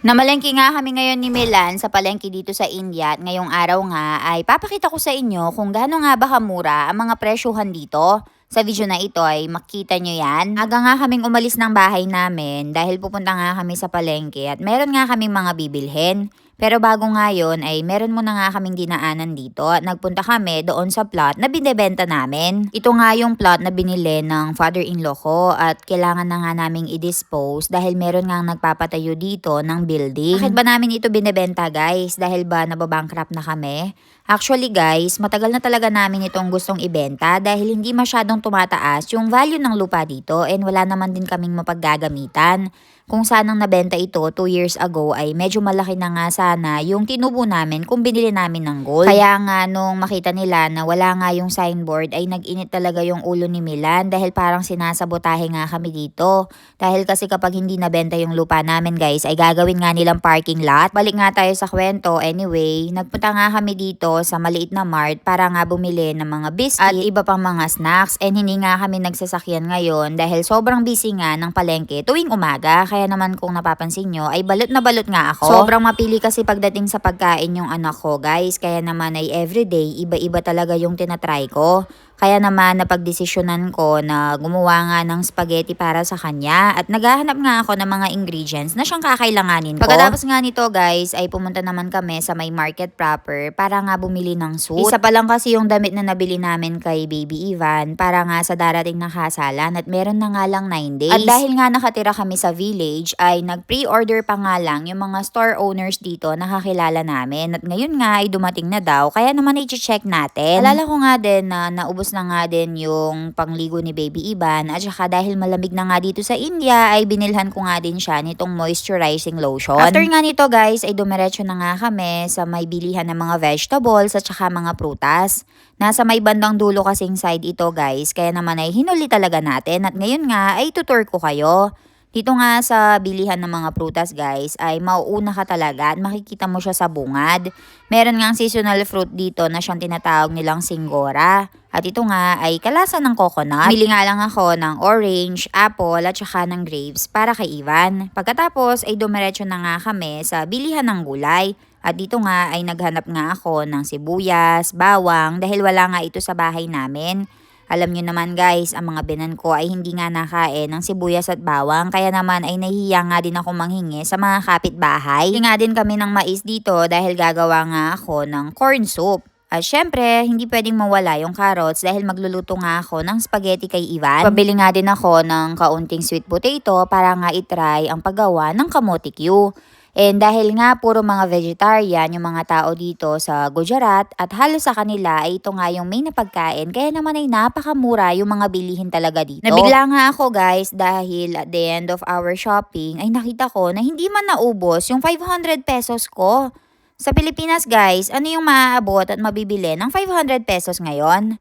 Namalengke nga kami ngayon ni Milan sa palengke dito sa India at ngayong araw nga ay papakita ko sa inyo kung gaano nga ba kamura ang mga presyuhan dito. Sa video na ito ay makita nyo yan. Aga nga kaming umalis ng bahay namin dahil pupunta nga kami sa palengke at meron nga kaming mga bibilhin. Pero bago nga yun ay meron muna nga kaming dinaanan dito at nagpunta kami doon sa plot na binibenta namin. Ito nga yung plot na binili ng father-in-law ko at kailangan na nga naming i-dispose dahil meron nga nagpapatayo dito ng building. Bakit ba namin ito binibenta guys? Dahil ba nababankrupt na kami? Actually guys, matagal na talaga namin itong gustong ibenta dahil hindi masyadong tumataas yung value ng lupa dito and wala naman din kaming mapaggagamitan. Kung sanang nabenta ito 2 years ago ay medyo malaki na nga sana yung tinubo namin kung binili namin ng gold. Kaya nga nung makita nila na wala nga yung signboard ay nag-init talaga yung ulo ni Milan dahil parang sinasabotahe nga kami dito. Dahil kasi kapag hindi nabenta yung lupa namin guys ay gagawin nga nilang parking lot. Balik nga tayo sa kwento anyway, nagpunta nga kami dito sa maliit na mart para nga bumili ng mga biscuit at iba pang mga snacks and hindi nga kami nagsasakyan ngayon dahil sobrang busy nga ng palengke tuwing umaga. Kaya naman kung napapansin nyo ay balot na balot nga ako. Sobrang mapili kasi pagdating sa pagkain yung anak ko guys. Kaya naman ay everyday iba-iba talaga yung tinatry ko. Kaya naman napagdesisyonan ko na gumawa nga ng spaghetti para sa kanya at naghahanap nga ako ng mga ingredients na siyang kakailanganin ko. Pagkatapos nga nito guys ay pumunta naman kami sa may market proper para nga bumili ng suit. Isa pa lang kasi yung damit na nabili namin kay Baby Ivan para nga sa darating na kasalan at meron na nga lang 9 days. At dahil nga nakatira kami sa village ay nag-pre-order pa nga lang yung mga store owners dito na kakilala namin at ngayon nga ay dumating na daw kaya naman i-check natin. Alala ko nga din na naubos na nga din yung pangligo ni Baby Ivan at saka dahil malamig na nga dito sa India ay binilhan ko nga din siya nitong moisturizing lotion. After nga nito guys ay dumiretso na nga kami sa may bilihan ng mga vegetables at saka mga prutas. Nasa may bandang dulo kasing side ito guys kaya naman ay hinuli talaga natin at ngayon nga ay tutur ko kayo. Dito nga sa bilihan ng mga prutas guys ay mauuna ka talaga at makikita mo siya sa bungad. Meron nga ang seasonal fruit dito na siyang tinatawag nilang singora. At ito nga ay kalasa ng coconut. Bili nga lang ako ng orange, apple at saka ng grapes para kay Ivan. Pagkatapos ay dumiretso na nga kami sa bilihan ng gulay. At dito nga ay naghanap nga ako ng sibuyas, bawang dahil wala nga ito sa bahay namin. Alam nyo naman guys, ang mga binan ko ay hindi nga nakain ng sibuyas at bawang kaya naman ay nahihiya nga din ako manghingi sa mga kapitbahay. Hindi nga din kami ng mais dito dahil gagawa nga ako ng corn soup. At syempre, hindi pwedeng mawala yung carrots dahil magluluto nga ako ng spaghetti kay Ivan. Pabili nga din ako ng kaunting sweet potato para nga itry ang paggawa ng kamote Q. And dahil nga puro mga vegetarian yung mga tao dito sa Gujarat at halos sa kanila ay ito nga yung main na pagkain kaya naman ay napakamura yung mga bilihin talaga dito. Nabigla nga ako guys dahil at the end of our shopping ay nakita ko na hindi man naubos yung 500 pesos ko. Sa Pilipinas guys, ano yung maaabot at mabibili ng 500 pesos ngayon?